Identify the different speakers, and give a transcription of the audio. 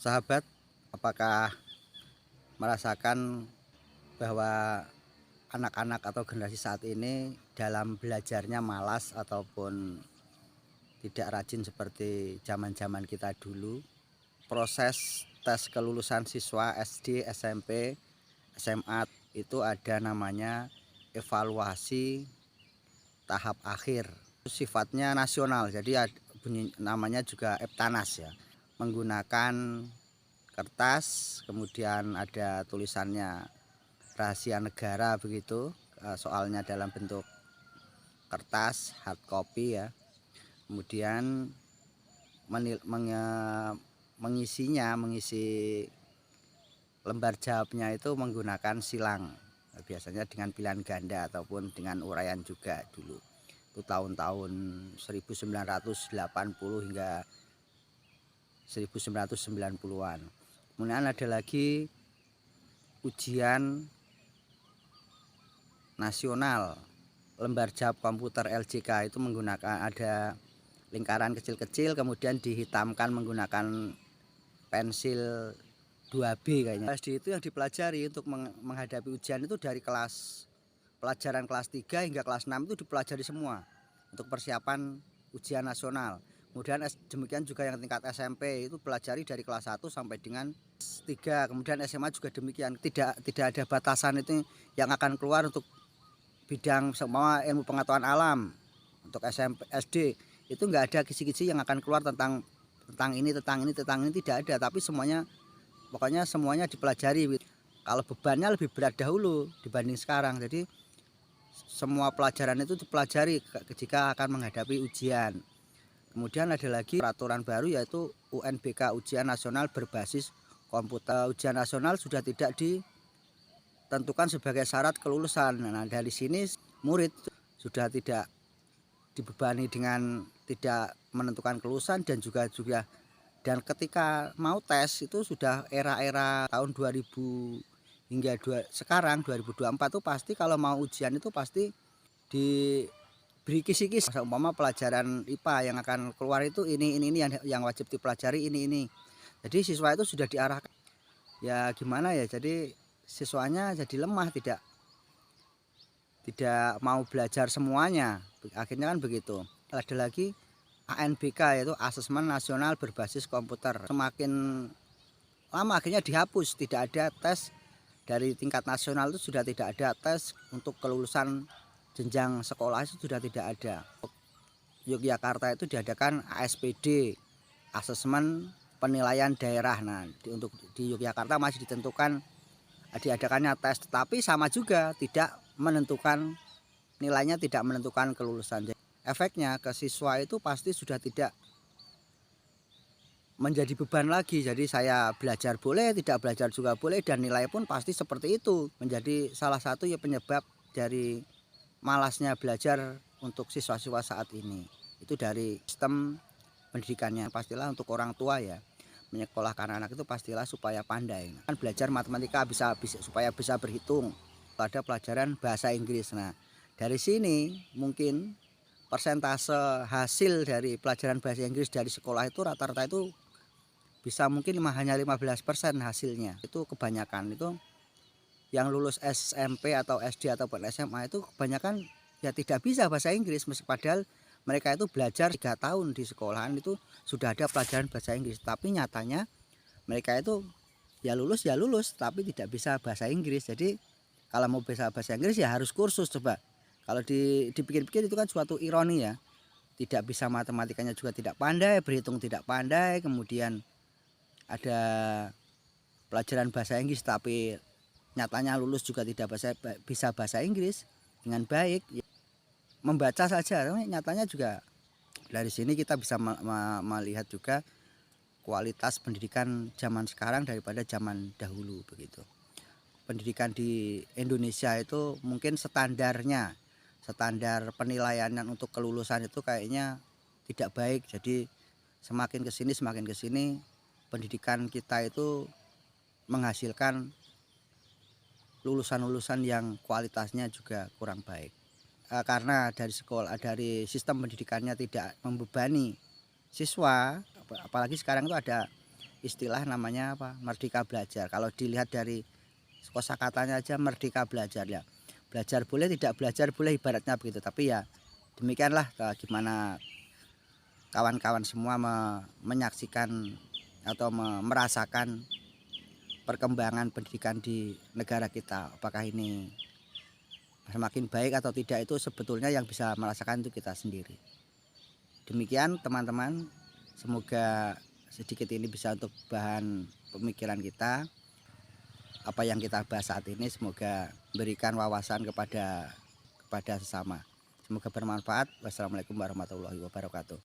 Speaker 1: Sahabat, apakah merasakan bahwa anak-anak atau generasi saat ini dalam belajarnya malas ataupun tidak rajin seperti zaman-zaman kita dulu? Proses tes kelulusan siswa SD, SMP, SMA itu ada namanya evaluasi tahap akhir. Sifatnya nasional, jadi namanya juga Eptanas ya. Menggunakan kertas, kemudian ada tulisannya rahasia negara begitu, soalnya dalam bentuk kertas hard copy ya. Kemudian mengisi lembar jawabnya itu menggunakan silang, biasanya dengan pilihan ganda ataupun dengan uraian juga dulu. Itu tahun-tahun 1980 hingga 1990-an. Kemudian ada lagi ujian nasional lembar jawab komputer LJK, itu menggunakan ada lingkaran kecil-kecil kemudian dihitamkan menggunakan pensil 2B kayaknya. SD itu yang dipelajari untuk menghadapi ujian itu dari pelajaran kelas 3 hingga kelas 6 itu dipelajari semua untuk persiapan ujian nasional. Kemudian demikian juga yang tingkat SMP itu pelajari dari kelas 1 sampai dengan 3. Kemudian SMA juga demikian. Tidak ada batasan itu yang akan keluar untuk bidang semua ilmu pengetahuan alam. Untuk SMP, SD itu enggak ada kisi-kisi yang akan keluar tentang ini tidak ada, tapi pokoknya semuanya dipelajari. Kalau bebannya lebih berat dahulu dibanding sekarang. Jadi semua pelajaran itu dipelajari jika akan menghadapi ujian. Kemudian ada lagi peraturan baru yaitu UNBK, ujian nasional berbasis komputer. Ujian nasional sudah tidak ditentukan sebagai syarat kelulusan. Nah, dari sini murid sudah tidak dibebani dengan tidak menentukan kelulusan dan juga dan ketika mau tes itu sudah era-era tahun 2000 hingga sekarang 2024 itu pasti kalau mau ujian itu pasti diberi kisi-kisi. Umpama pelajaran IPA yang akan keluar itu ini yang wajib dipelajari ini. Jadi siswa itu sudah diarahkan. Ya gimana ya, jadi siswanya jadi lemah, tidak mau belajar semuanya. Akhirnya kan begitu. Ada lagi ANBK yaitu Asesmen Nasional Berbasis Komputer. Semakin lama akhirnya dihapus, tidak ada tes dari tingkat nasional, itu sudah tidak ada tes untuk kelulusan jenjang sekolah, itu sudah tidak ada. Yogyakarta itu diadakan ASPD, Asesmen Penilaian Daerah. Nah, untuk di Yogyakarta masih ditentukan diadakannya tes, tetapi sama juga tidak menentukan nilainya, tidak menentukan kelulusan. Efeknya ke siswa itu pasti sudah tidak menjadi beban lagi. Jadi saya belajar boleh, tidak belajar juga boleh, dan nilai pun pasti seperti itu. Menjadi salah satu ya penyebab dari malasnya belajar untuk siswa-siswa saat ini. Itu dari sistem pendidikannya. Pastilah untuk orang tua ya, menyekolahkan anak itu pastilah supaya pandai. Kan belajar matematika supaya bisa berhitung. Ada pelajaran bahasa Inggris. Nah, dari sini mungkin persentase hasil dari pelajaran bahasa Inggris dari sekolah itu rata-rata itu bisa mungkin hanya 15% hasilnya. Itu kebanyakan itu yang lulus SMP atau SD ataupun SMA itu kebanyakan ya tidak bisa bahasa Inggris, padahal mereka itu belajar 3 tahun di sekolahan itu sudah ada pelajaran bahasa Inggris, tapi nyatanya mereka itu ya lulus tapi tidak bisa bahasa Inggris. Jadi kalau mau bisa bahasa Inggris ya harus kursus. Coba kalau dipikir-pikir itu kan suatu ironi ya. Tidak bisa matematikanya juga tidak pandai, berhitung tidak pandai, kemudian ada pelajaran bahasa Inggris tapi nyatanya lulus juga tidak bisa bahasa Inggris dengan baik. Membaca saja nyatanya juga. Dari sini kita bisa melihat juga kualitas pendidikan zaman sekarang daripada zaman dahulu begitu. Pendidikan di Indonesia itu mungkin standar penilaian untuk kelulusan itu kayaknya tidak baik. Jadi semakin kesini pendidikan kita itu menghasilkan lulusan yang kualitasnya juga kurang baik. Karena dari sistem pendidikannya tidak membebani siswa, apalagi sekarang itu ada istilah namanya apa? Merdeka belajar. Kalau dilihat dari kosakatanya aja merdeka belajar ya. Belajar boleh, tidak belajar boleh ibaratnya begitu. Tapi ya demikianlah gimana kawan-kawan semua menyaksikan atau merasakan perkembangan pendidikan di negara kita. Apakah ini semakin baik atau tidak itu sebetulnya yang bisa merasakan itu kita sendiri. Demikian teman-teman, semoga sedikit ini bisa untuk bahan pemikiran kita. Apa yang kita bahas saat ini semoga memberikan wawasan kepada sesama. Semoga bermanfaat. Wassalamualaikum warahmatullahi wabarakatuh.